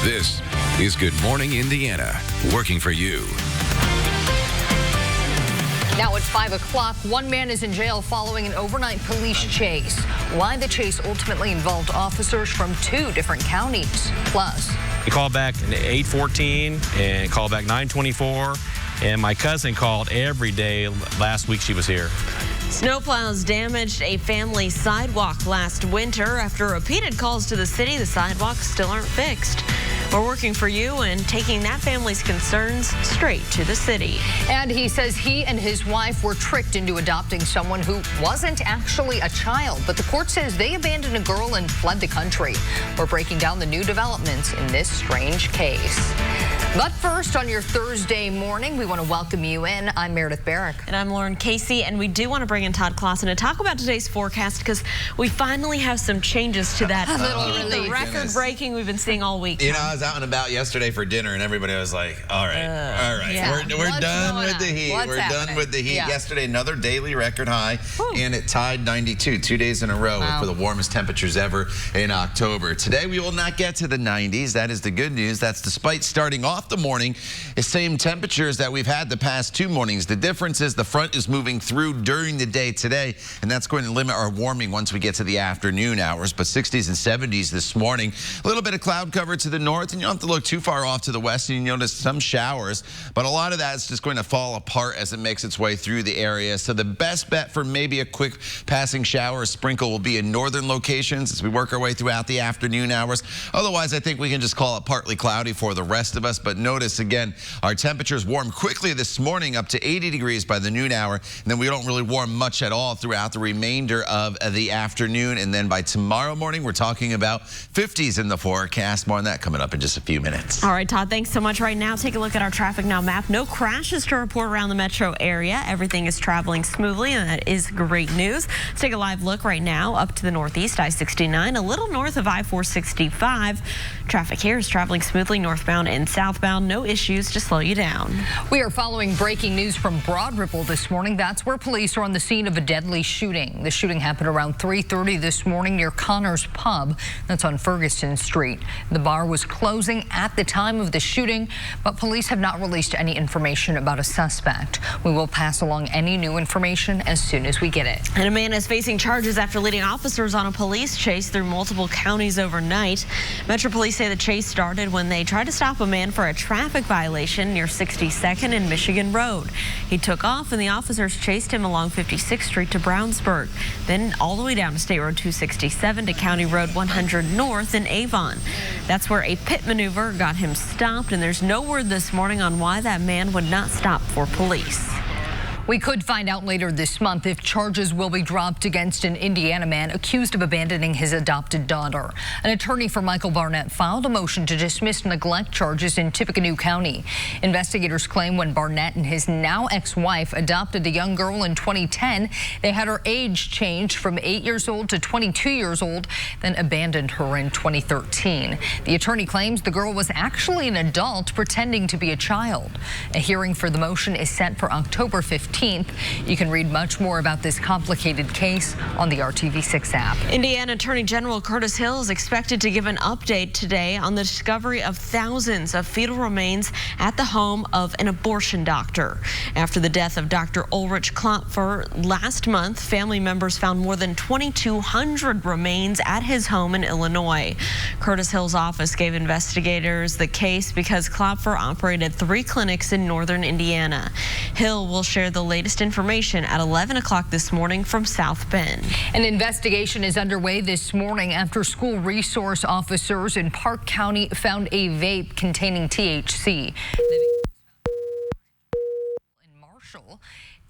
This is Good Morning Indiana, working for you. Now at 5 o'clock, one man is in jail following an overnight police chase. Why the chase ultimately involved officers from 2 different counties. Plus, he called back at 8:14 and called back 9:24. And my cousin called every day last week she was here. Snowplows damaged a family sidewalk last winter. After repeated calls to the city, the sidewalks still aren't fixed. We're working for you and taking that family's concerns straight to the city. And he says he and his wife were tricked into adopting someone who wasn't actually a child. But the court says they abandoned a girl and fled the country. We're breaking down the new developments in this strange case. But first, on your Thursday morning, we want to welcome you in. I'm Meredith Barrick. And I'm Lauren Casey, and we do want to bring in Todd Clausen to talk about today's forecast because we finally have some changes to that. The record-breaking we've been seeing all week. You know, I was out and about yesterday for dinner, and everybody was like, all right, yeah. we're done with the heat. What's we're happening? Done with the heat. Yeah. Yesterday, another daily record high, Whew. and it tied 92, 2 days in a row for the warmest temperatures ever in October. Today, we will not get to the 90s. That is the good news. That's despite starting off the morning the same temperatures that we've had the past 2 mornings. The difference is the front is moving through during the day today, and that's going to limit our warming once we get to the afternoon hours. But 60s and 70s this morning. A little bit of cloud cover to the north, and you don't have to look too far off to the west, and you notice some showers. But a lot of that is just going to fall apart as it makes its way through the area. So the best bet for maybe a quick passing shower or sprinkle will be in northern locations as we work our way throughout the afternoon hours. Otherwise, I think we can just call it partly cloudy for the rest of us. But notice again, our temperatures warm quickly this morning up to 80 degrees by the noon hour, and then we don't really warm much at all throughout the remainder of the afternoon. And then by tomorrow morning, we're talking about 50s in the forecast. More on that coming up in just a few minutes. All right, Todd, thanks so much. Right now, take a look at our Traffic Now map. No crashes to report around the metro area. Everything is traveling smoothly, and that is great news. Let's take a live look right now up to the northeast, I-69, a little north of I-465. Traffic here is traveling smoothly northbound and southbound. No issues to slow you down. We are following breaking news from Broad Ripple this morning. That's where police are on the scene of a deadly shooting. The shooting happened around 3:30 this morning near Connor's Pub. That's on Ferguson Street. The bar was closing at the time of the shooting, but police have not released any information about a suspect. We will pass along any new information as soon as we get it. And a man is facing charges after leading officers on a police chase through multiple counties overnight. Metro Police say the chase started when they tried to stop a man for a traffic violation near 62nd and Michigan Road. He took off and the officers chased him along 56th Street to Brownsburg, then all the way down to State Road 267 to County Road 100 North in Avon. That's where a pit maneuver got him stopped, and there's no word this morning on why that man would not stop for police. We could find out later this month if charges will be dropped against an Indiana man accused of abandoning his adopted daughter. An attorney for Michael Barnett filed a motion to dismiss neglect charges in Tippecanoe County. Investigators claim when Barnett and his now ex-wife adopted the young girl in 2010, they had her age changed from 8 years old to 22 years old, then abandoned her in 2013. The attorney claims the girl was actually an adult pretending to be a child. A hearing for the motion is set for October 15th. You can read much more about this complicated case on the RTV6 app. Indiana Attorney General Curtis Hill is expected to give an update today on the discovery of thousands of fetal remains at the home of an abortion doctor. After the death of Dr. Ulrich Klopfer last month, family members found more than 2,200 remains at his home in Illinois. Curtis Hill's office gave investigators the case because Klopfer operated 3 clinics in northern Indiana. Hill will share the latest information at 11 o'clock this morning from South Bend. An investigation is underway this morning after school resource officers in Park County found a vape containing THC. In Marshall,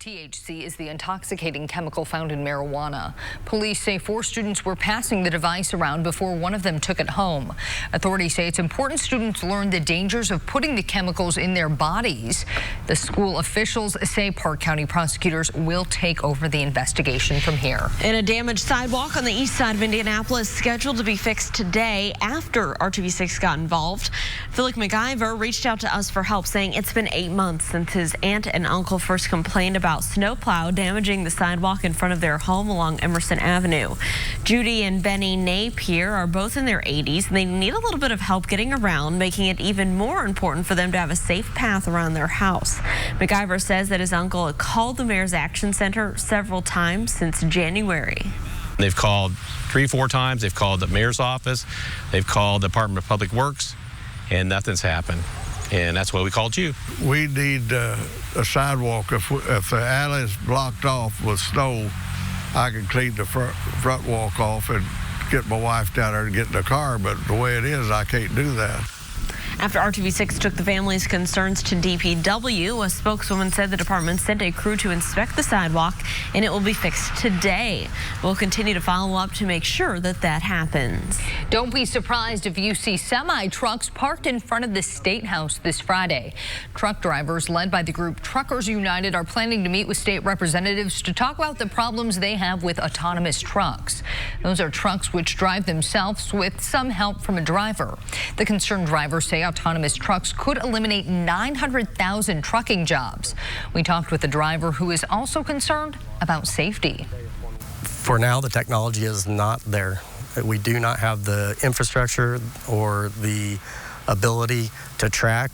THC is the intoxicating chemical found in marijuana. Police say 4 students were passing the device around before one of them took it home. Authorities say it's important students learn the dangers of putting the chemicals in their bodies. The school officials say Park County prosecutors will take over the investigation from here. And a damaged sidewalk on the east side of Indianapolis scheduled to be fixed today after RTV6 got involved. Philip McIver reached out to us for help, saying it's been 8 months since his aunt and uncle first complained about while snowplow damaging the sidewalk in front of their home along Emerson Avenue. Judy and Benny Napier are both in their 80s, and they need a little bit of help getting around, making it even more important for them to have a safe path around their house. McIver says that his uncle had called the Mayor's Action Center several times since January. They've called 3-4 times. They've called the mayor's office. They've called the Department of Public Works, and nothing's happened. And that's why we called you. We need a sidewalk. If the alley is blocked off with snow, I can clean the front walk off and get my wife down there and get in the car. But the way it is, I can't do that. After RTV6 took the family's concerns to DPW, a spokeswoman said the department sent a crew to inspect the sidewalk and it will be fixed today. We'll continue to follow up to make sure that that happens. Don't be surprised if you see semi-trucks parked in front of the State House this Friday. Truck drivers led by the group Truckers United are planning to meet with state representatives to talk about the problems they have with autonomous trucks. Those are trucks which drive themselves with some help from a driver. The concerned drivers say autonomous trucks could eliminate 900,000 trucking jobs. We talked with a driver who is also concerned about safety. For now, the technology is not there. We do not have the infrastructure or the ability to track.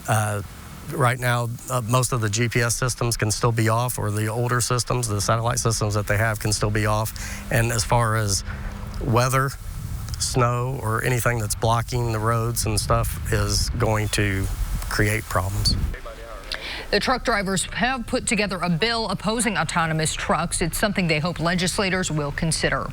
Right now, most of the GPS systems can still be off, or the older systems, the satellite systems that they have, can still be off. And as far as weather, snow, or anything that's blocking the roads and stuff is going to create problems. The truck drivers have put together a bill opposing autonomous trucks. It's something they hope legislators will consider.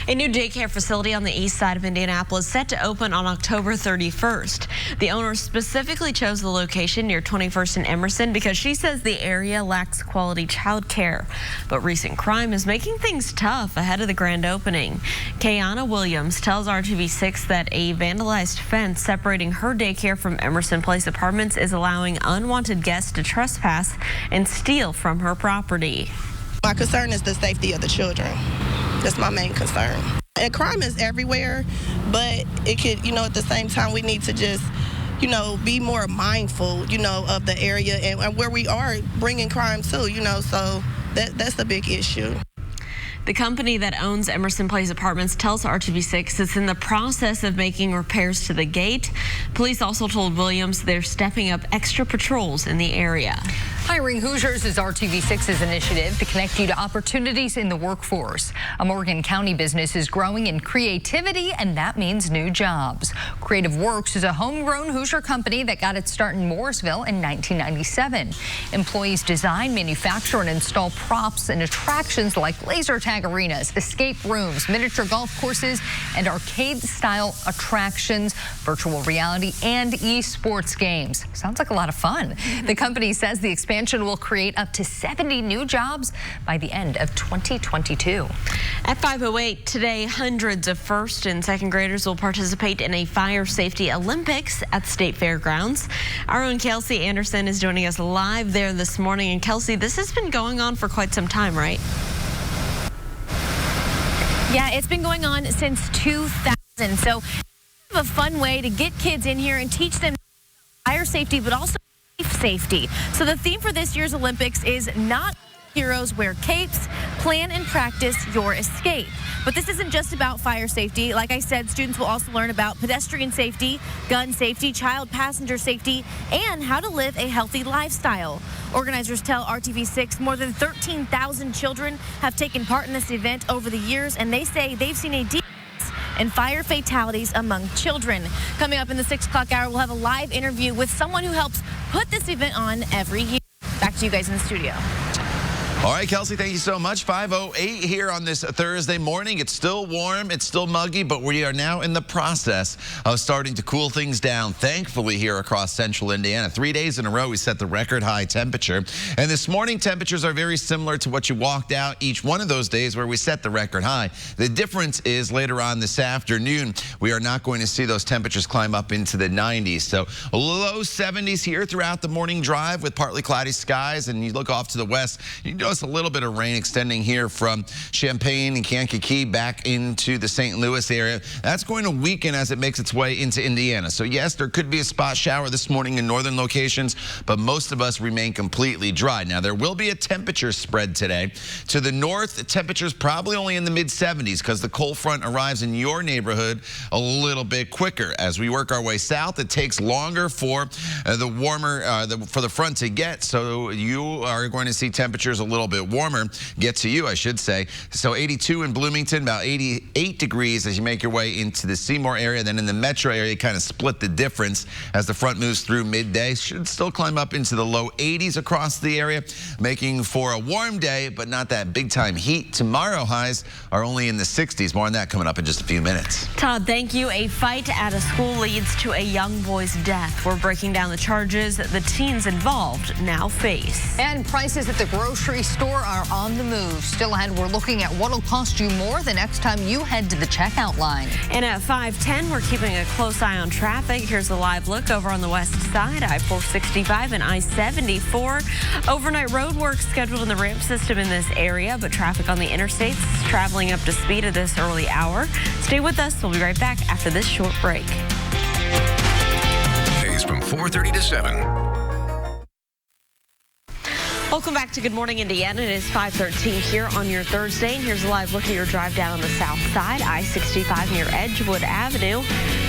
A new daycare facility on the east side of Indianapolis set to open on October 31st. The owner specifically chose the location near 21st and Emerson because she says the area lacks quality child care. But recent crime is making things tough ahead of the grand opening. Kayana Williams tells RTV6 that a vandalized fence separating her daycare from Emerson Place Apartments is allowing unwanted guests to trespass and steal from her property. My concern is the safety of the children. That's my main concern. And crime is everywhere, but it could, at the same time, we need to just, be more mindful, of the area and where we are bringing crime to, so that's a big issue. The company that owns Emerson Place Apartments tells RTV6 it's in the process of making repairs to the gate. Police also told Williams they're stepping up extra patrols in the area. Hiring Hoosiers is RTV6's initiative to connect you to opportunities in the workforce. A Morgan County business is growing in creativity, and that means new jobs. Creative Works is a homegrown Hoosier company that got its start in Morrisville in 1997. Employees design, manufacture, and install props and attractions like laser tag arenas, escape rooms, miniature golf courses, and arcade-style attractions, virtual reality, and esports games. Sounds like a lot of fun. The company says the expansion will create up to 70 new jobs by the end of 2022. At 5:08 today, hundreds of first and second graders will participate in a fire safety Olympics at State Fairgrounds. Our own Kelsey Anderson is joining us live there this morning. And Kelsey, this has been going on for quite some time, right? Yeah, it's been going on since 2000. So it's a fun way to get kids in here and teach them fire safety, but also safety. So the theme for this year's Olympics is not heroes wear capes, plan and practice your escape. But this isn't just about fire safety. Like I said, students will also learn about pedestrian safety, gun safety, child passenger safety, and how to live a healthy lifestyle. Organizers tell RTV6 more than 13,000 children have taken part in this event over the years, and they say they've seen a decrease in fire fatalities among children. Coming up in the 6 o'clock hour, we'll have a live interview with someone who helps put this event on every year. Back to you guys in the studio. All right, Kelsey, thank you so much. 5:08 here on this Thursday morning. It's still warm, it's still muggy, but we are now in the process of starting to cool things down, thankfully, here across central Indiana. 3 days in a row, we set the record high temperature. And this morning, temperatures are very similar to what you walked out each one of those days where we set the record high. The difference is later on this afternoon, we are not going to see those temperatures climb up into the 90s. So low 70s here throughout the morning drive with partly cloudy skies. And you look off to the west, you notice plus a little bit of rain extending here from Champaign and Kankakee back into the St. Louis area. That's going to weaken as it makes its way into Indiana. So yes, there could be a spot shower this morning in northern locations, but most of us remain completely dry. Now, there will be a temperature spread today. To the north, the temperature's probably only in the mid-70s because the cold front arrives in your neighborhood a little bit quicker. As we work our way south, it takes longer for the front to get, so you are going to see temperatures a little bit warmer get to you, I should say. So 82 in Bloomington, about 88 degrees as you make your way into the Seymour area. Then in the metro area, you kind of split the difference as the front moves through midday. Should still climb up into the low 80s across the area, making for a warm day, but not that big time heat. Tomorrow highs are only in the 60s. More on that coming up in just a few minutes. Todd, thank you. A fight at a school leads to a young boy's death. We're breaking down the charges the teens involved now face. And prices at the grocery store are on the move. Still ahead, we're looking at what'll cost you more the next time you head to the checkout line. And at 5:10, we're keeping a close eye on traffic. Here's a live look over on the west side, I-465 and I-74. Overnight road work scheduled in the ramp system in this area, but traffic on the interstates traveling up to speed at this early hour. Stay with us. We'll be right back after this short break. Days from 4:30 to 7. Welcome back to Good Morning Indiana. It is 5:13 here on your Thursday. And here's a live look at your drive down on the south side, I-65 near Edgewood Avenue.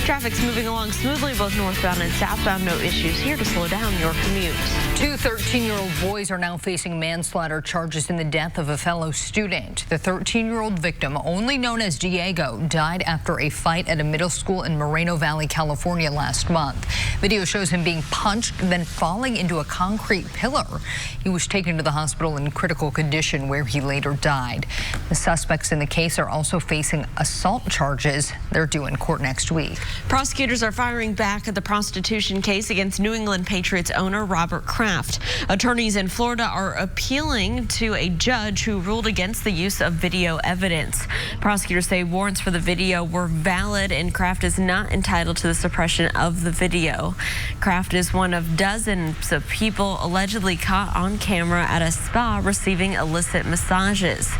Traffic's moving along smoothly, both northbound and southbound. No issues here to slow down your commute. Two 13-year-old boys are now facing manslaughter charges in the death of a fellow student. The 13-year-old victim, only known as Diego, died after a fight at a middle school in Moreno Valley, California last month. Video shows him being punched, then falling into a concrete pillar. He was taken to the hospital in critical condition where he later died. The suspects in the case are also facing assault charges. They're due in court next week. Prosecutors are firing back at the prostitution case against New England Patriots owner Robert Kraft. Attorneys in Florida are appealing to a judge who ruled against the use of video evidence. Prosecutors say warrants for the video were valid and Kraft is not entitled to the suppression of the video. Kraft is one of dozens of people allegedly caught on camera at a spa receiving illicit massages.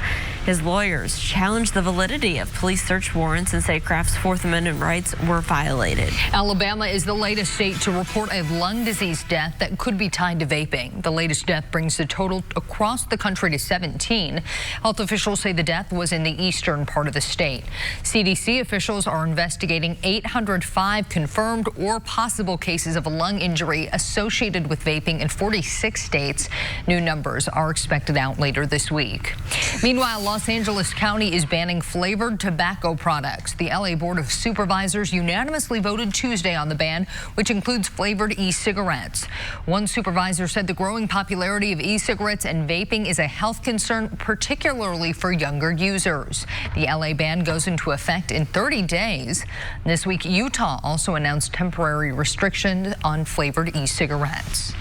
His lawyers challenged the validity of police search warrants and say Kraft's Fourth Amendment rights were violated. Alabama is the latest state to report a lung disease death that could be tied to vaping. The latest death brings the total across the country to 17. Health officials say the death was in the eastern part of the state. CDC officials are investigating 805 confirmed or possible cases of lung injury associated with vaping in 46 states. New numbers are expected out later this week. Meanwhile, Los Angeles County is banning flavored tobacco products. The LA Board of Supervisors unanimously voted Tuesday on the ban, which includes flavored e-cigarettes. One supervisor said the growing popularity of e-cigarettes and vaping is a health concern, particularly for younger users. The LA ban goes into effect in 30 days. This week, Utah also announced temporary restrictions on flavored e-cigarettes.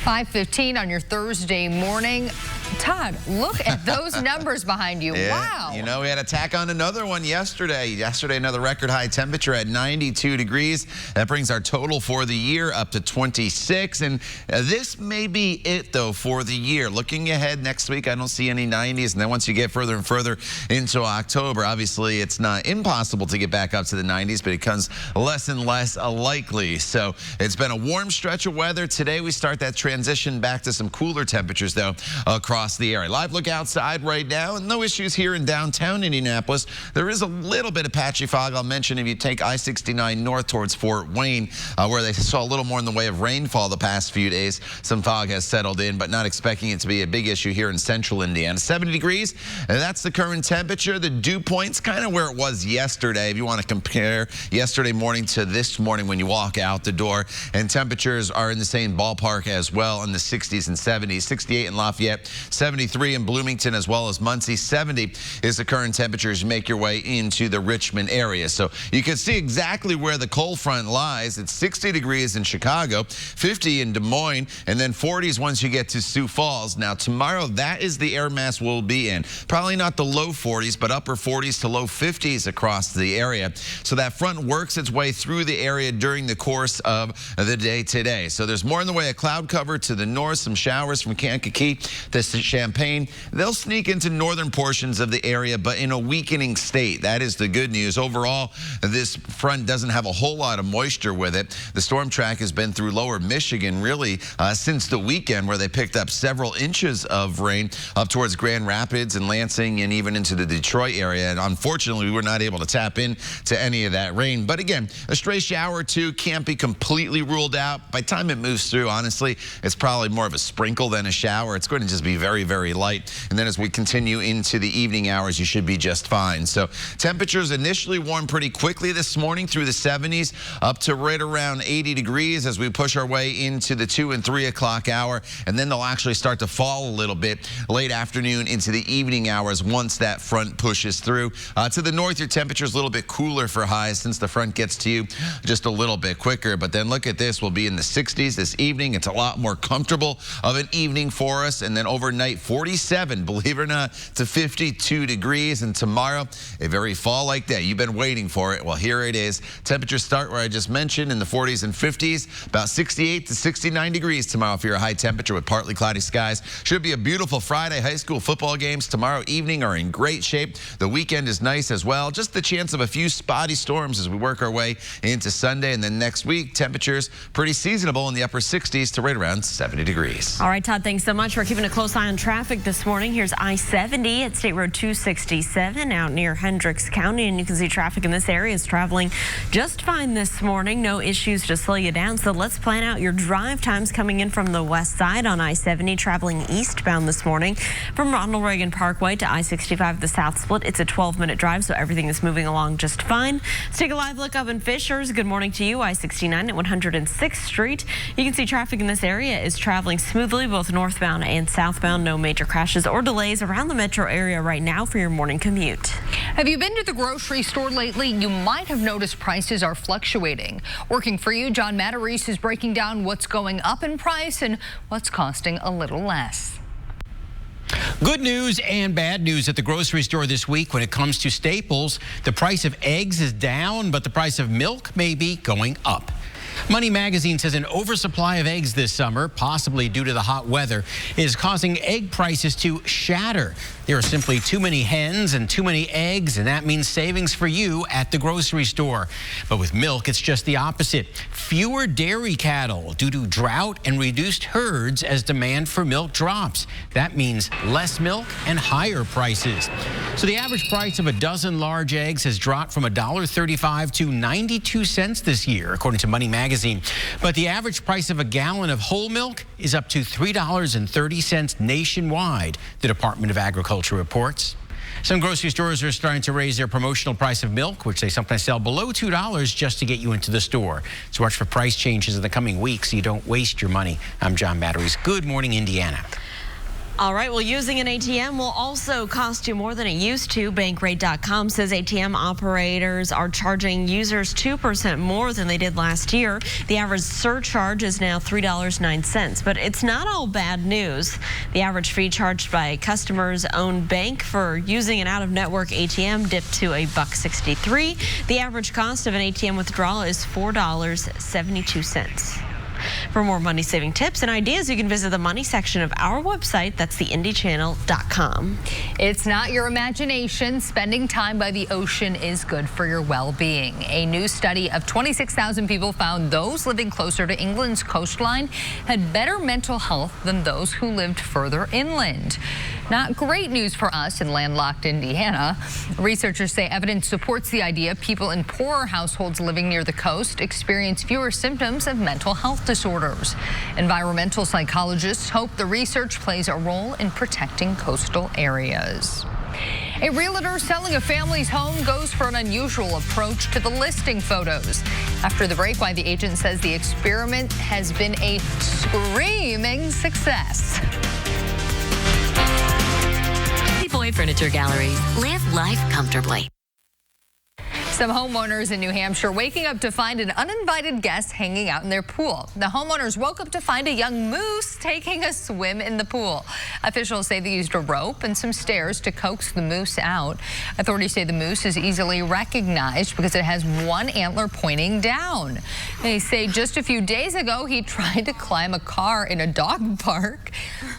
5:15 on your Thursday morning. Todd, look at those numbers behind you. Yeah, wow. You know, we had to tack on another one yesterday. Yesterday, another record high temperature at 92 degrees. That brings our total for the year up to 26. And this may be it, though, for the year. Looking ahead next week, I don't see any 90s. And then once you get further and further into October, obviously, it's not impossible to get back up to the 90s, but it becomes less and less likely. So it's been a warm stretch of weather. Today, we start that transition back to some cooler temperatures, though, across the area. Live look outside right now, and no issues here in downtown Indianapolis. There is a little bit of patchy fog. I'll mention if you take I-69 north towards Fort Wayne, where they saw a little more in the way of rainfall the past few days. Some fog has settled in, but not expecting it to be a big issue here in central Indiana. 70 degrees, and that's the current temperature. The dew point's kind of where it was yesterday, if you want to compare yesterday morning to this morning when you walk out the door. And temperatures are in the same ballpark as well, in the 60s and 70s. 68 in Lafayette, 73 in Bloomington, as well as Muncie. 70 is the current temperature as you make your way into the Richmond area. So you can see exactly where the cold front lies. It's 60 degrees in Chicago, 50 in Des Moines, and then 40s once you get to Sioux Falls. Now tomorrow, that is the air mass we'll be in. Probably not the low 40s, but upper 40s to low 50s across the area. So that front works its way through the area during the course of the day today. So there's more in the way of cloud cover to the north, some showers from Kankakee to Champaign. They'll sneak into northern portions of the area, but in a weakening state. That is the good news. Overall, this front doesn't have a whole lot of moisture with it. The storm track has been through lower Michigan really since the weekend, where they picked up several inches of rain up towards Grand Rapids and Lansing and even into the Detroit area. And unfortunately, we were not able to tap into any of that rain. But again, a stray shower or two can't be completely ruled out. By the time it moves through, honestly, it's probably more of a sprinkle than a shower. It's going to just be very, very light. And then as we continue into the evening hours, you should be just fine. So temperatures initially warm pretty quickly this morning through the 70s up to right around 80 degrees as we push our way into the 2 and 3 o'clock hour. And then they'll actually start to fall a little bit late afternoon into the evening hours once that front pushes through. To the north, your temperature is a little bit cooler for highs since the front gets to you just a little bit quicker. But then look at this. We'll be in the 60s this evening. It's a lot more comfortable of an evening for us. And then overnight, 47, believe it or not, to 52 degrees. And tomorrow, a very fall-like day. You've been waiting for it. Well, here it is. Temperatures start where I just mentioned in the 40s and 50s. About 68 to 69 degrees tomorrow for your high temperature with partly cloudy skies. Should be a beautiful Friday. High school football games tomorrow evening are in great shape. The weekend is nice as well. Just the chance of a few spotty storms as we work our way into Sunday. And then next week, temperatures pretty seasonable in the upper 60s to right around 70 degrees. All right, Todd, thanks so much. We're keeping a close eye on traffic this morning. Here's I-70 at State Road 267 out near Hendricks County. And you can see traffic in this area is traveling just fine this morning. No issues to slow you down. So let's plan out your drive times coming in from the west side on I-70, traveling eastbound this morning from Ronald Reagan Parkway to I-65, the south split. It's a 12-minute drive, so everything is moving along just fine. Let's take a live look up in Fishers. Good morning to you. I-69 at 106th Street. You can see traffic in this area is traveling smoothly, both northbound and southbound. No major crashes or delays around the metro area right now for your morning commute. Have you been to the grocery store lately? You might have noticed prices are fluctuating. Working for you, John Matarese is breaking down what's going up in price and what's costing a little less. Good news and bad news at the grocery store this week when it comes to staples. The price of eggs is down, but the price of milk may be going up. Money Magazine says an oversupply of eggs this summer, possibly due to the hot weather, is causing egg prices to shatter. There are simply too many hens and too many eggs, and that means savings for you at the grocery store. But with milk, it's just the opposite. Fewer dairy cattle due to drought and reduced herds as demand for milk drops. That means less milk and higher prices. So the average price of a dozen large eggs has dropped from $1.35 to 92 cents this year, according to Money Magazine. But the average price of a gallon of whole milk is up to $3.30 nationwide, the Department of Agriculture reports. Some grocery stores are starting to raise their promotional price of milk, which they sometimes sell below $2 just to get you into the store. So watch for price changes in the coming weeks so you don't waste your money. I'm John Matarese. Good morning, Indiana. All right, well, using an ATM will also cost you more than it used to. Bankrate.com says ATM operators are charging users 2% more than they did last year. The average surcharge is now $3.09, but it's not all bad news. The average fee charged by a customer's own bank for using an out-of-network ATM dipped to $1.63. The average cost of an ATM withdrawal is $4.72. For more money-saving tips and ideas, you can visit the money section of our website. That's theindychannel.com. It's not your imagination. Spending time by the ocean is good for your well-being. A new study of 26,000 people found those living closer to England's coastline had better mental health than those who lived further inland. Not great news for us in landlocked Indiana. Researchers say evidence supports the idea people in poorer households living near the coast experience fewer symptoms of mental health disorders. Environmental psychologists hope the research plays a role in protecting coastal areas. A realtor selling a family's home goes for an unusual approach to the listing photos. After the break, why the agent says the experiment has been a screaming success. Boy Furniture Galleries. Live life comfortably. Some homeowners in New Hampshire waking up to find an uninvited guest hanging out in their pool. The homeowners woke up to find a young moose taking a swim in the pool. Officials say they used a rope and some stairs to coax the moose out. Authorities say the moose is easily recognized because it has one antler pointing down. They say just a few days ago he tried to climb a car in a dog park.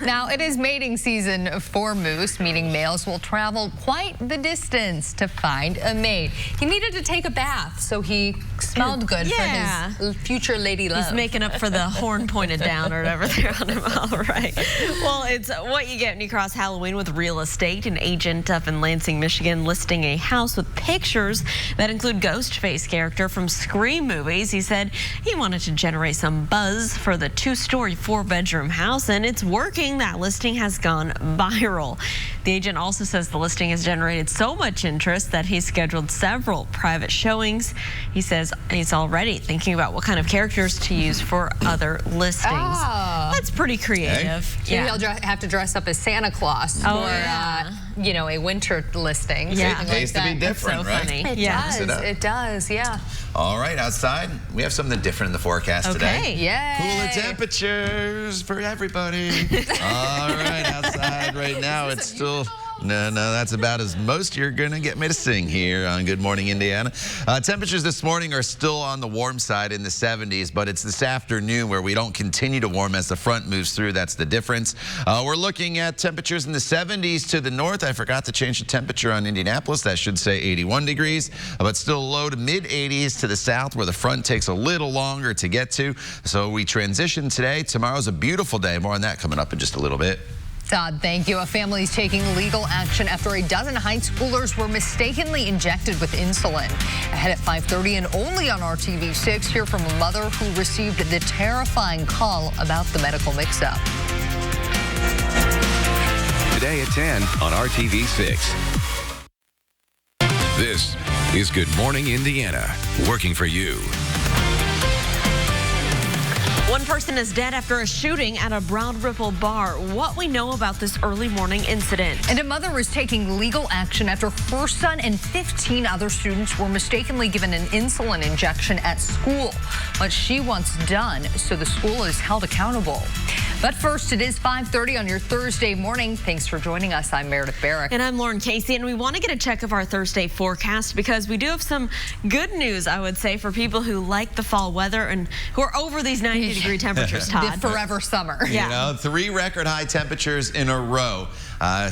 Now it is mating season for moose, meaning males will travel quite the distance to find a mate. He needed to take a bath, so he smelled good for his future lady love. He's making up for the horn pointed down or whatever they're on him. All right. Well, it's what you get when you cross Halloween with real estate. An agent up in Lansing, Michigan, listing a house with pictures that include Ghostface character from Scream movies. He said he wanted to generate some buzz for the 2-story, 4-bedroom house, and it's working. That listing has gone viral. The agent also says the listing has generated so much interest that he's scheduled several private showings. He says he's already thinking about what kind of characters to use for other listings. Oh. That's pretty creative. Hey. Yeah. He'll have to dress up as Santa Claus for, you know, a winter listing. Yeah. It pays to be different, so right? Funny. It does, yeah. All right, outside, we have something different in the forecast today. Yay. Cooler temperatures for everybody. All right, outside right now, it's still... No, that's about as most you're going to get me to sing here on Good Morning Indiana. Temperatures this morning are still on the warm side in the 70s, but it's this afternoon where we don't continue to warm as the front moves through. That's the difference. We're looking at temperatures in the 70s to the north. I forgot to change the temperature on Indianapolis. That should say 81 degrees, but still low to mid 80s to the south where the front takes a little longer to get to. So we transition today. Tomorrow's a beautiful day. More on that coming up in just a little bit. Todd, thank you. A family is taking legal action after a dozen high schoolers were mistakenly injected with insulin. Ahead at 5:30 and only on RTV6, hear from a mother who received the terrifying call about the medical mix-up. Today at 10 on RTV6. This is Good Morning Indiana, working for you. One person is dead after a shooting at a Broad Ripple bar. What we know about this early morning incident. And a mother is taking legal action after her son and 15 other students were mistakenly given an insulin injection at school. What she wants done so the school is held accountable. But first, it is 5:30 on your Thursday morning. Thanks for joining us. I'm Meredith Barrick. And I'm Lauren Casey, and we want to get a check of our Thursday forecast because we do have some good news, I would say, for people who like the fall weather and who are over these 90-degree temperatures, Todd. The forever summer. Yeah. You know, 3 record high temperatures in a row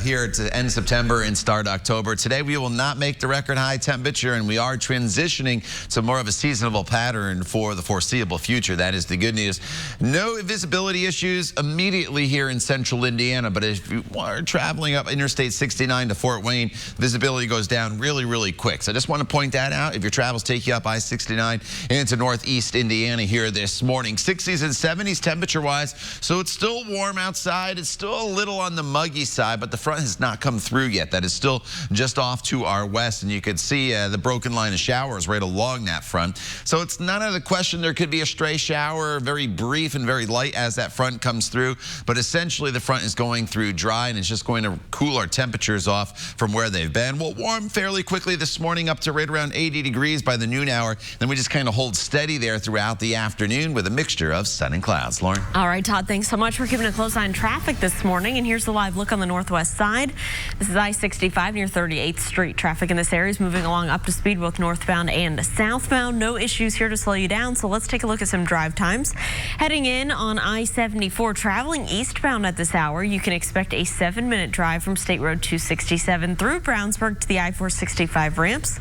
here to end September and start October. Today, we will not make the record high temperature, and we are transitioning to more of a seasonal pattern for the foreseeable future. That is the good news. No visibility issues immediately here in central Indiana, but if you are traveling up Interstate 69 to Fort Wayne, visibility goes down really, really quick. So I just want to point that out. If your travels take you up I-69 into northeast Indiana here this morning. 60s and 70s temperature-wise, so it's still warm outside. It's still a little on the muggy side, but the front has not come through yet. That is still just off to our west, and you can see the broken line of showers right along that front. So it's none of the question there could be a stray shower, very brief and very light as that front comes through, but essentially the front is going through dry, and it's just going to cool our temperatures off from where they've been. We'll warm fairly quickly this morning up to right around 80 degrees by the noon hour. Then we just kind of hold steady there throughout the afternoon with a mixture of sun and clouds. Lauren? All right, Todd, thanks so much. We're keeping a close eye on traffic this morning, and here's the live look on the northwest side. This is I-65 near 38th Street. Traffic in this area is moving along up to speed both northbound and southbound. No issues here to slow you down, so let's take a look at some drive times. Heading in on I-74, traveling eastbound at this hour, you can expect a 7-minute drive from State Road 267 through Brownsburg to the I-465 ramps.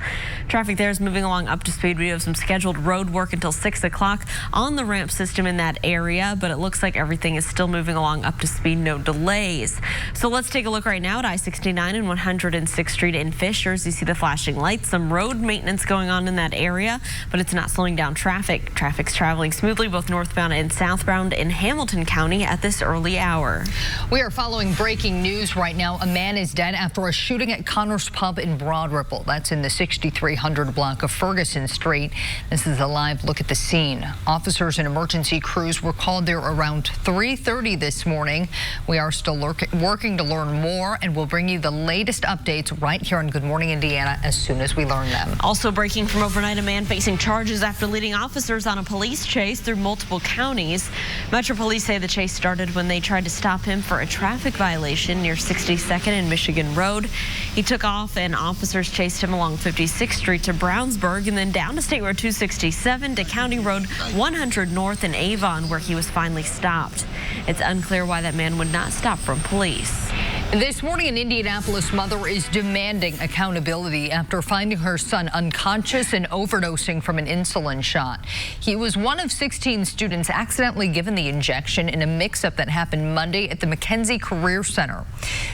Traffic there is moving along up to speed. We have some scheduled road work until 6 o'clock on the ramp system in that area, but it looks like everything is still moving along up to speed, no delays. So let's take a look right now at I-69 and 106th Street in Fishers. You see the flashing lights, some road maintenance going on in that area, but it's not slowing down traffic. Traffic's traveling smoothly both northbound and southbound in Hamilton County at this early hour. We are following breaking news right now. A man is dead after a shooting at Connor's Pub in Broad Ripple. That's in the 6300 block of Ferguson Street. This is a live look at the scene. Officers and emergency crews were called there around 3:30 this morning. We are still working to learn learn more, and we'll bring you the latest updates right here on Good Morning Indiana as soon as we learn them. Also breaking from overnight, a man facing charges after leading officers on a police chase through multiple counties. Metro Police say the chase started when they tried to stop him for a traffic violation near 62nd and Michigan Road. He took off and officers chased him along 56th Street to Brownsburg and then down to State Road 267 to County Road 100 North in Avon, where he was finally stopped. It's unclear why that man would not stop from police. This morning, an Indianapolis mother is demanding accountability after finding her son unconscious and overdosing from an insulin shot. He was one of 16 students accidentally given the injection in a mix-up that happened Monday at the McKenzie Career Center.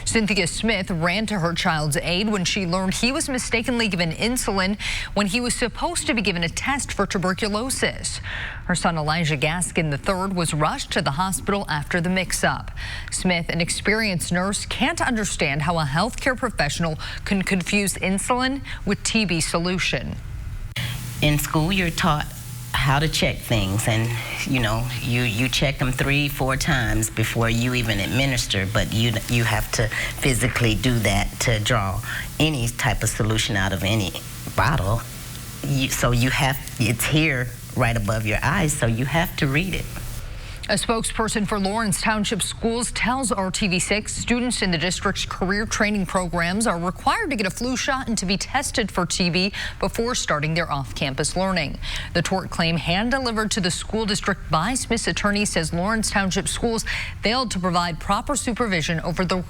Cynthia Smith ran to her child's aid when she learned he was mistakenly given insulin when he was supposed to be given a test for tuberculosis. Her son Elijah Gaskin III was rushed to the hospital after the mix-up. Smith, an experienced nurse, can't understand how a healthcare professional can confuse insulin with TB solution. In school, you're taught how to check things, and you check them 3-4 times before you even administer, but you have to physically do that to draw any type of solution out of any bottle. So it's here right above your eyes, so you have to read it. A spokesperson for Lawrence Township Schools tells RTV6 students in the district's career training programs are required to get a flu shot and to be tested for TB before starting their off-campus learning. The tort claim hand-delivered to the school district by Smith's attorney says Lawrence Township Schools failed to provide proper supervision over the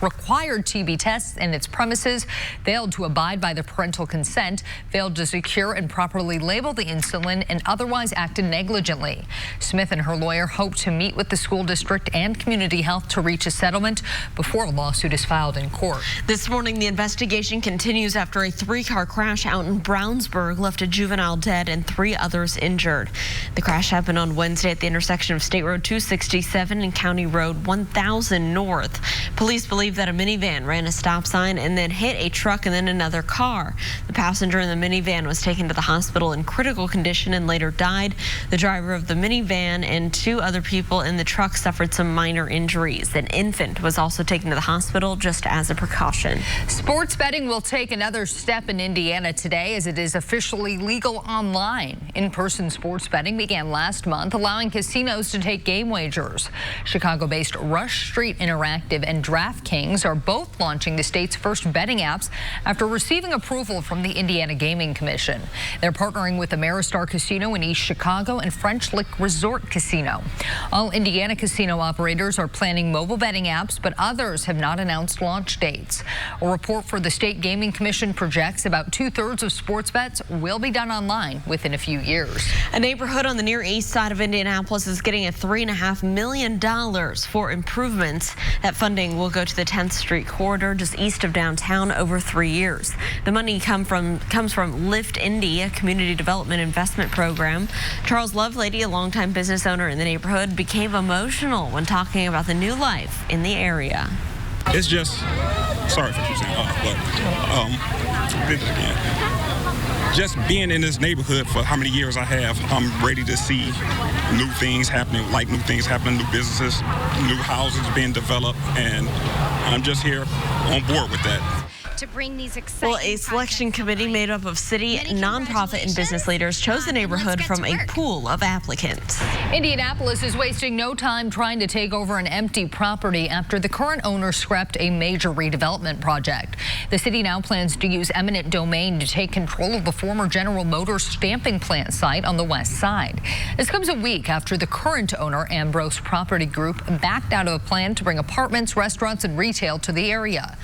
required TB tests in its premises, failed to abide by the parental consent, failed to secure and properly label the insulin, and otherwise acted negligently. Smith and her lawyer hope to meet with the school district and community health to reach a settlement before a lawsuit is filed in court. This morning, the investigation continues after a 3-car crash out in Brownsburg left a juvenile dead and 3 others injured. The crash happened on Wednesday at the intersection of State Road 267 and County Road 1000 North. Police believe that a minivan ran a stop sign and then hit a truck and then another car. The passenger in the minivan was taken to the hospital in critical condition and later died. The driver of the minivan and 2 other people in the truck suffered some minor injuries. An infant was also taken to the hospital just as a precaution. Sports betting will take another step in Indiana today as it is officially legal online. In-person sports betting began last month, allowing casinos to take game wagers. Chicago-based Rush Street Interactive and DraftKings are both launching the state's first betting apps after receiving approval from the Indiana Gaming Commission. They're partnering with Ameristar Casino in East Chicago and French Lick Resort Casino. All Indiana casino operators are planning mobile betting apps, but others have not announced launch dates. A report for the State Gaming Commission projects about 2/3 of sports bets will be done online within a few years. A neighborhood on the Near East Side of Indianapolis is getting a $3.5 million for improvements. That funding will go to the 10th Street corridor just east of downtown over 3 years. The money comes from Lift Indy, a community development investment program. Charles Lovelady, a longtime business owner in the neighborhood, became emotional when talking about the new life in the area. It's just, sorry for saying did it again. Just being in this neighborhood for how many years I have, I'm ready to see new things happening, new businesses, new houses being developed, and I'm just here on board with that. To bring these exciting Well, a selection committee made up of city, nonprofit, and business leaders chose the neighborhood from a pool of applicants. Indianapolis is wasting no time trying to take over an empty property after the current owner scrapped a major redevelopment project. The city now plans to use eminent domain to take control of the former General Motors stamping plant site on the west side. This comes a week after the current owner, Ambrose Property Group, backed out of a plan to bring apartments, restaurants, and retail to the area.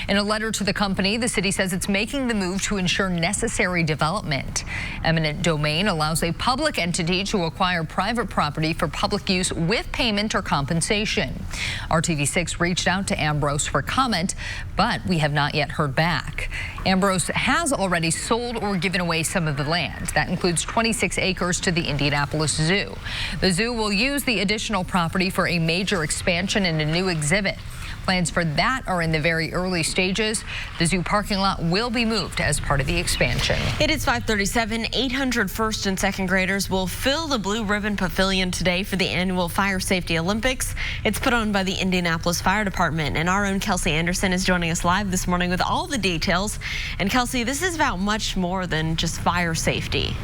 In a letter to the company, the city says it's making the move to ensure necessary development. Eminent domain allows a public entity to acquire private property for public use with payment or compensation. RTV6 reached out to Ambrose for comment, but we have not yet heard back. Ambrose has already sold or given away some of the land. That includes 26 acres to the Indianapolis Zoo. The zoo will use the additional property for a major expansion and a new exhibit. Plans for that are in the very early stages. The zoo parking lot will be moved as part of the expansion. It is 5:37. 800 first and second graders will fill the Blue Ribbon Pavilion today for the annual Fire Safety Olympics. It's put on by the Indianapolis Fire Department, and our own Kelsey Anderson is joining us live this morning with all the details. And Kelsey, this is about much more than just fire safety.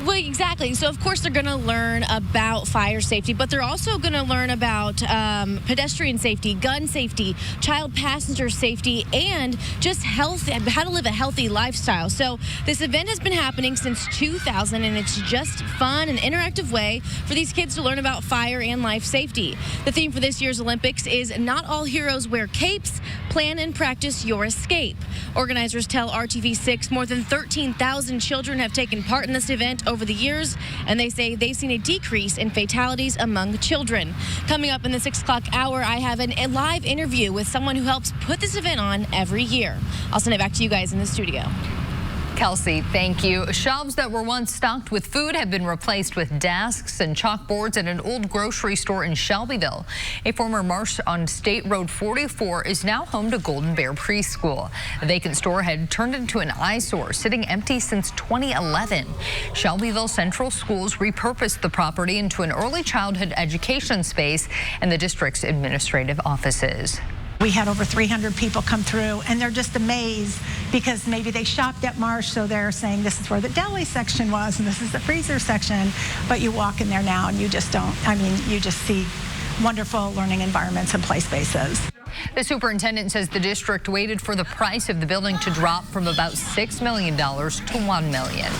Well, exactly. So, of course, they're going to learn about fire safety, but they're also going to learn about pedestrian safety, gun safety, child passenger safety, and just health, how to live a healthy lifestyle. So this event has been happening since 2000, and it's just fun and interactive way for these kids to learn about fire and life safety. The theme for this year's Olympics is Not All Heroes Wear Capes. Plan and practice your escape. Organizers tell RTV6 more than 13,000 children have taken part in this event over the years, and they say they've seen a decrease in fatalities among children. Coming up in the 6 o'clock hour, I have a live interview with someone who helps put this event on every year. I'll send it back to you guys in the studio. Kelsey, thank you. Shelves that were once stocked with food have been replaced with desks and chalkboards at an old grocery store in Shelbyville. A former marsh on State Road 44 is now home to Golden Bear Preschool. The vacant store had turned into an eyesore, sitting empty since 2011. Shelbyville Central Schools repurposed the property into an early childhood education space and the district's administrative offices. We had over 300 people come through, and they're just amazed because maybe they shopped at Marsh, so they're saying this is where the deli section was and this is the freezer section. But you walk in there now and you just don't, you just see wonderful learning environments and play spaces. The superintendent says the district waited for the price of the building to drop from about $6 million to $1 million.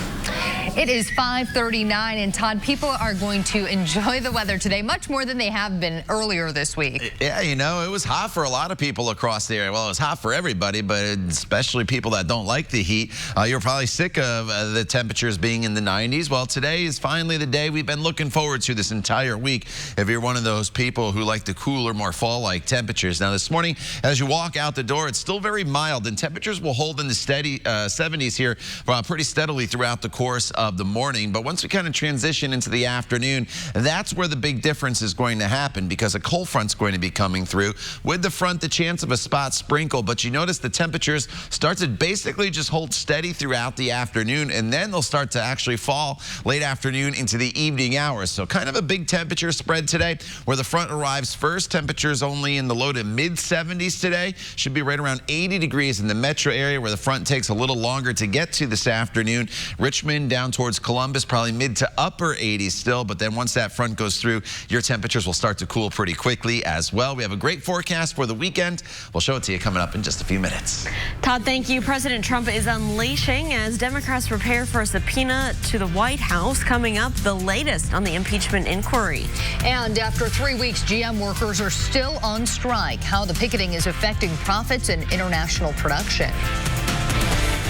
It is 5:39, and Todd, people are going to enjoy the weather today much more than they have been earlier this week. Yeah, it was hot for a lot of people across the area. Well, it was hot for everybody, but especially people that don't like the heat. You're probably sick of the temperatures being in the 90s. Well, today is finally the day we've been looking forward to this entire week. If you're one of those people who like the cooler, more fall-like temperatures. Now, this morning, as you walk out the door, it's still very mild, and temperatures will hold in the steady 70s here pretty steadily throughout the course of the morning. But once we kind of transition into the afternoon, that's where the big difference is going to happen, because a cold front's going to be coming through. With the front, the chance of a spot sprinkle, but you notice the temperatures start to basically just hold steady throughout the afternoon, and then they'll start to actually fall late afternoon into the evening hours. So kind of a big temperature spread today. Where the front arrives first, temperatures only in the low to mid 70s today. Should be right around 80 degrees in the metro area, where the front takes a little longer to get to this afternoon. Richmond down towards Columbus, probably mid to upper 80s still, but then once that front goes through, your temperatures will start to cool pretty quickly as well. We have a great forecast for the weekend. We'll show it to you coming up in just a few minutes. Todd, thank you. President Trump is unleashing as Democrats prepare for a subpoena to the White House. Coming up, the latest on the impeachment inquiry. And after 3 weeks, GM workers are still on strike. How the picketing is affecting profits and international production.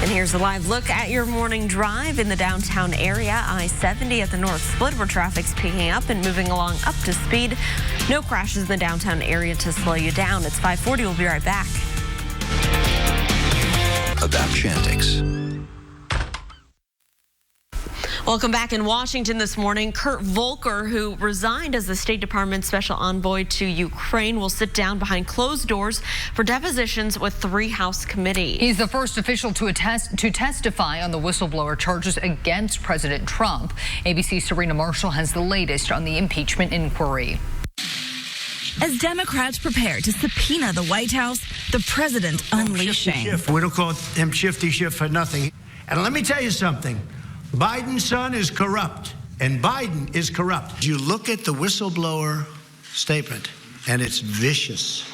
And here's a live look at your morning drive in the downtown area. I-70 at the North Split, where traffic's picking up and moving along up to speed. No crashes in the downtown area to slow you down. It's 5:40. We'll be right back. About Chantix. Welcome back. In Washington this morning, Kurt Volker, who resigned as the State Department Special Envoy to Ukraine, will sit down behind closed doors for depositions with 3 House committees. He's the first official to testify on the whistleblower charges against President Trump. ABC's Serena Marshall has the latest on the impeachment inquiry. As Democrats prepare to subpoena the White House, the president unleashing. We don't call him Shifty Schiff for nothing. And let me tell you something. Biden's son is corrupt, and Biden is corrupt. You look at the whistleblower statement, and it's vicious.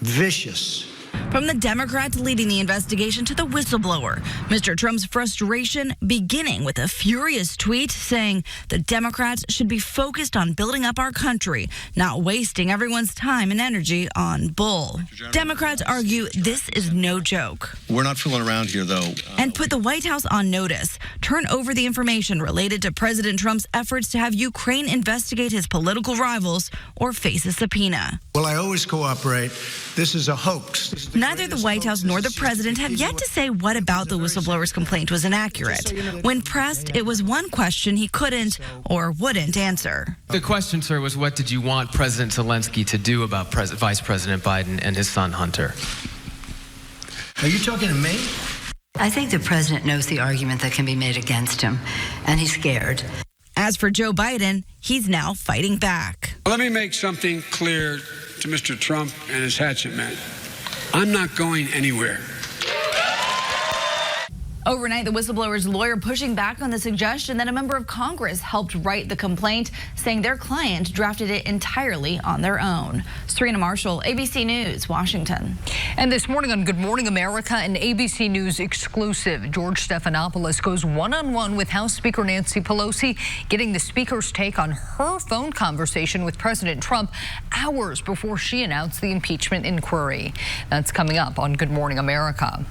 Vicious. From the Democrats leading the investigation to the whistleblower, Mr. Trump's frustration beginning with a furious tweet saying the Democrats should be focused on building up our country, not wasting everyone's time and energy on bull. Democrats argue this is no joke. We're not fooling around here, though. And put the White House on notice. Turn over the information related to President Trump's efforts to have Ukraine investigate his political rivals or face a subpoena. Well, I always cooperate. This is a hoax. Neither the White House nor the president have yet to say what about the whistleblower's complaint was inaccurate. When pressed, it was one question he couldn't or wouldn't answer. The question, sir, was what did you want President Zelensky to do about Vice President Biden and his son Hunter? Are you talking to me? I think the president knows the argument that can be made against him, and he's scared. As for Joe Biden, he's now fighting back. Let me make something clear to Mr. Trump and his hatchet men. I'm not going anywhere. Overnight, the whistleblower's lawyer pushing back on the suggestion that a member of Congress helped write the complaint, saying their client drafted it entirely on their own. Serena Marshall, ABC News, Washington. And this morning on Good Morning America, an ABC News exclusive, George Stephanopoulos goes one-on-one with House Speaker Nancy Pelosi, getting the speaker's take on her phone conversation with President Trump hours before she announced the impeachment inquiry. That's coming up on Good Morning America.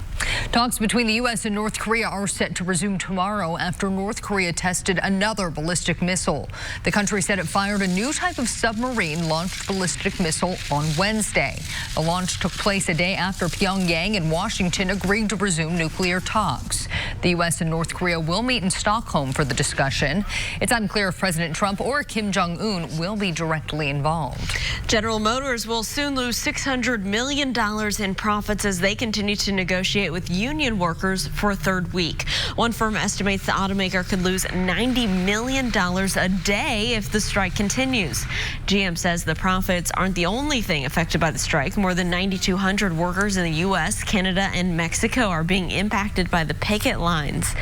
Talks between the U.S. and North Korea are set to resume tomorrow after North Korea tested another ballistic missile. The country said it fired a new type of submarine-launched ballistic missile on Wednesday. The launch took place a day after Pyongyang and Washington agreed to resume nuclear talks. The U.S. and North Korea will meet in Stockholm for the discussion. It's unclear if President Trump or Kim Jong-un will be directly involved. General Motors will soon lose $600 million in profits as they continue to negotiate with union workers for a third week. One firm estimates the automaker could lose $90 million a day if the strike continues. GM says the profits aren't the only thing affected by the strike. More than 9,200 workers in the U.S., Canada, and Mexico are being impacted by the picket lines.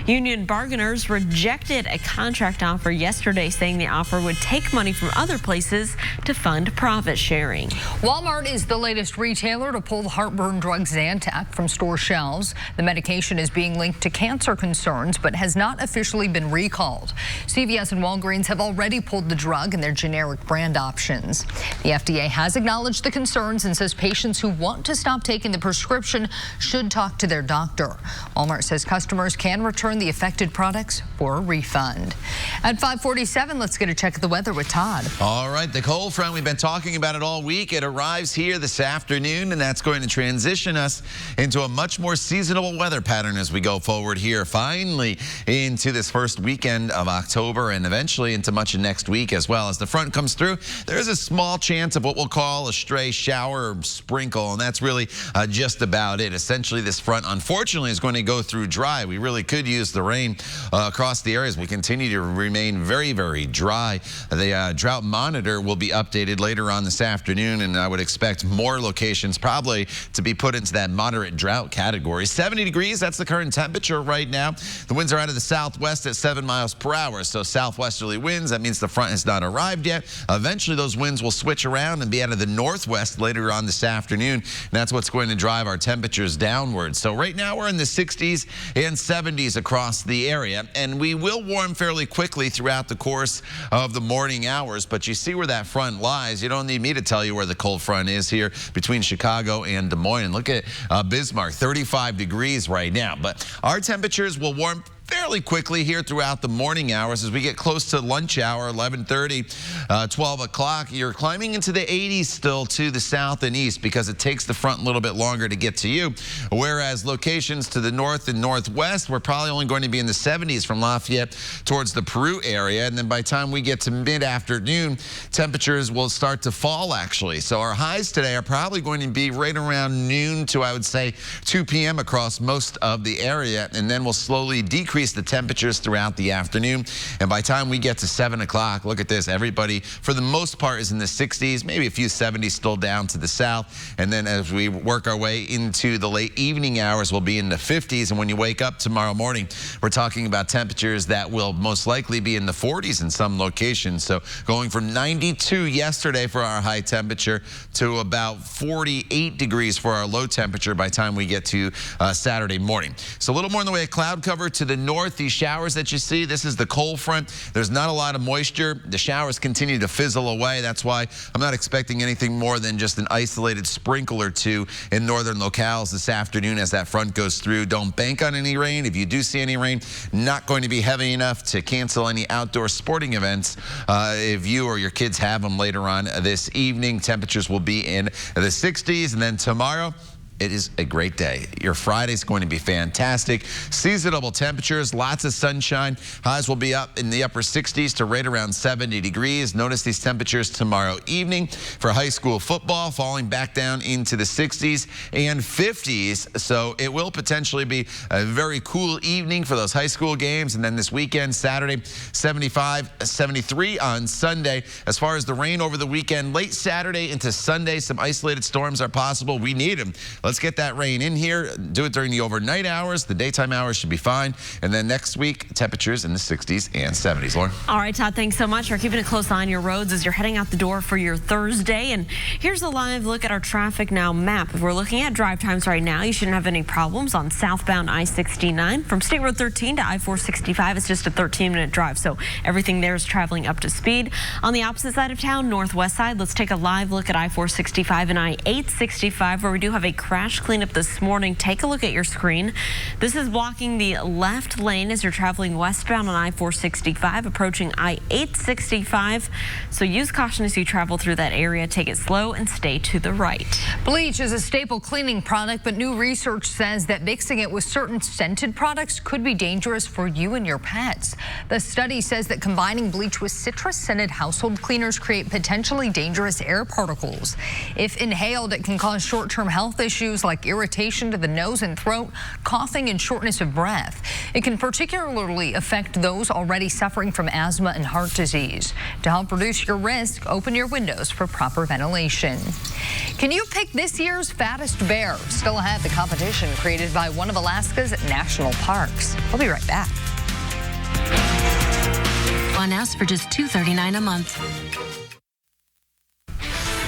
Union bargainers rejected a contract offer yesterday, saying the offer would take money from other places to fund profit sharing. Walmart is the latest retailer to pull the heartburn drug Zantac from store shelves. The medication is being linked to cancer concerns, but has not officially been recalled. CVS and Walgreens have already pulled the drug and their generic brand options. The FDA has acknowledged the concerns and says patients who want to stop taking the prescription should talk to their doctor. Walmart says customers can return the affected products for a refund. At 5:47, let's get a check of the weather with Todd. All right, the cold front, we've been talking about it all week. It arrives here this afternoon, and that's going to transition us into a much more seasonal weather pattern as we go forward here, finally into this first weekend of October and eventually into much of next week as well. As the front comes through, there is a small chance of what we'll call a stray shower or sprinkle, and that's really just about it. Essentially, this front, unfortunately, is going to go through dry. We really could use the rain across the areas. We continue to remain very, very dry. The drought monitor will be updated later on this afternoon, and I would expect more locations probably to be put into that moderate drought category. 70 degrees, that's the current temperature right now. The winds are out of the southwest at 7 miles per hour, so southwesterly winds. That means the front has not arrived yet. Eventually, those winds will switch around and be out of the northwest later on this afternoon, and that's what's going to drive our temperatures downward. So right now, we're in the 60s and 70s across the area, and we will warm fairly quickly throughout the course of the morning hours, but you see where that front lies. You don't need me to tell you where the cold front is here between Chicago and Des Moines. And look at Bismarck, 35 degrees right now. But our temperatures will warm fairly quickly here throughout the morning hours as we get close to lunch hour, 11:30, 12 o'clock. You're climbing into the 80s still to the south and east because it takes the front a little bit longer to get to you, whereas locations to the north and northwest, we're probably only going to be in the 70s from Lafayette towards the Peru area, and then by the time we get to mid-afternoon, temperatures will start to fall, actually. So our highs today are probably going to be right around noon to, I would say, 2 p.m. across most of the area, and then we'll slowly decrease the temperatures throughout the afternoon. And by the time we get to 7 o'clock, look at this, everybody for the most part is in the 60s, maybe a few 70s still down to the south. And then as we work our way into the late evening hours, we'll be in the 50s. And when you wake up tomorrow morning, we're talking about temperatures that will most likely be in the 40s in some locations. So going from 92 yesterday for our high temperature to about 48 degrees for our low temperature by the time we get to Saturday morning. So a little more in the way of cloud cover to the north. These showers that you see, this is the cold front. There's not a lot of moisture. The showers continue to fizzle away. That's why I'm not expecting anything more than just an isolated sprinkle or two in northern locales this afternoon as that front goes through. Don't bank on any rain. If you do see any rain, not going to be heavy enough to cancel any outdoor sporting events if you or your kids have them later on this evening. Temperatures will be in the 60s, and then tomorrow, it is a great day. Your Friday's going to be fantastic. Seasonable temperatures, lots of sunshine. Highs will be up in the upper 60s to right around 70 degrees. Notice these temperatures tomorrow evening for high school football, falling back down into the 60s and 50s. So it will potentially be a very cool evening for those high school games. And then this weekend, Saturday, 75, 73 on Sunday. As far as the rain over the weekend, late Saturday into Sunday, some isolated storms are possible. We need them. Let's get that rain in here. Do it during the overnight hours. The daytime hours should be fine. And then next week, temperatures in the 60s and 70s. Lauren? All right, Todd, thanks so much for keeping a close eye on your roads as you're heading out the door for your Thursday. And here's a live look at our traffic now map. If we're looking at drive times right now, you shouldn't have any problems on southbound I-69. From State Road 13 to I-465, it's just a 13-minute drive. So everything there is traveling up to speed. On the opposite side of town, northwest side, let's take a live look at I-465 and I-865, where we do have a crash cleanup this morning. Take a look at your screen. This is blocking the left lane as you're traveling westbound on I-465, approaching I-865. So use caution as you travel through that area. Take it slow and stay to the right. Bleach is a staple cleaning product, but new research says that mixing it with certain scented products could be dangerous for you and your pets. The study says that combining bleach with citrus-scented household cleaners create potentially dangerous air particles. If inhaled, it can cause short-term health issues like irritation to the nose and throat, coughing, and shortness of breath. It can particularly affect those already suffering from asthma and heart disease. To help reduce your risk, open your windows for proper ventilation. Can you pick this year's fattest bear? Still ahead, the competition created by one of Alaska's national parks. We'll be right back. On us for just $239 a month.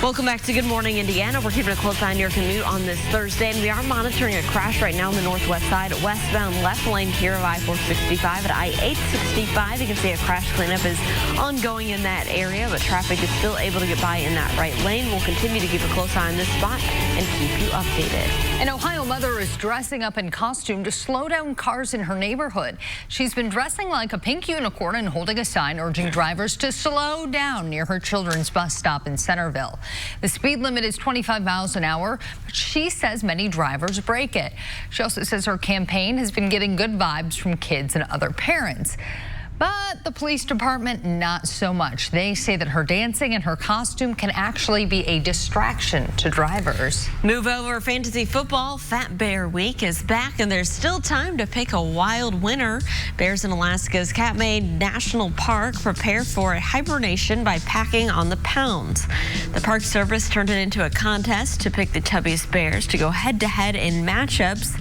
Welcome back to Good Morning Indiana. We're keeping a close eye on your commute on this Thursday, and we are monitoring a crash right now on the northwest side, westbound left lane here of I-465 at I-865. You can see a crash cleanup is ongoing in that area, but traffic is still able to get by in that right lane. We'll continue to keep a close eye on this spot and keep you updated. An Ohio mother is dressing up in costume to slow down cars in her neighborhood. She's been dressing like a pink unicorn and holding a sign urging drivers to slow down near her children's bus stop in Centerville. The speed limit is 25 miles an hour, but she says many drivers break it. She also says her campaign has been getting good vibes from kids and other parents. But the police department, not so much. They say that her dancing and her costume can actually be a distraction to drivers. Move over. Fantasy football. Fat Bear Week is back, and there's still time to pick a wild winner. Bears in Alaska's Katmai National Park prepare for a hibernation by packing on the pounds. The Park Service turned it into a contest to pick the tubbiest bears to go head-to-head in matchups.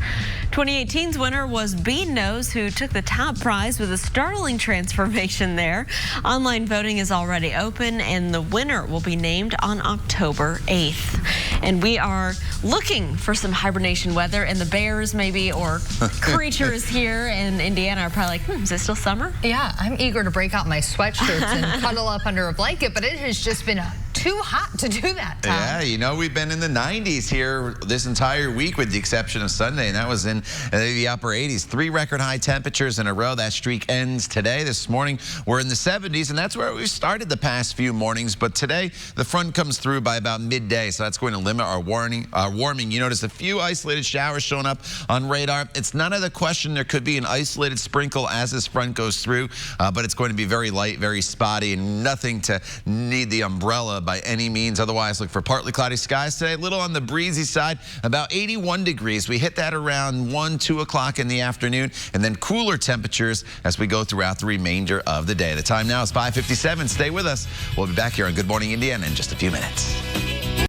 2018's winner was Bean Nose, who took the top prize with a startling transformation there. Online voting is already open, and the winner will be named on October 8th. And we are looking for some hibernation weather, and the bears maybe, or creatures here in Indiana are probably like, is it still summer? Yeah, I'm eager to break out my sweatshirts and cuddle up under a blanket, but it has just been too hot to do that, Tom. Yeah, you know, we've been in the 90s here this entire week with the exception of Sunday, and that was in the upper 80s. 3 record high temperatures in a row. That streak ends today. This morning, we're in the 70s, and that's where we've started the past few mornings. But today, the front comes through by about midday, so that's going to limit our warming. You notice a few isolated showers showing up on radar. It's not out of the question there could be an isolated sprinkle as this front goes through, but it's going to be very light, very spotty, and nothing to need the umbrella by any means. Otherwise, look for partly cloudy skies today. A little on the breezy side, about 81 degrees. We hit that around 1, 2 o'clock in the afternoon, and then cooler temperatures as we go throughout the remainder of the day. The time now is 5:57. Stay with us. We'll be back here on Good Morning Indiana in just a few minutes.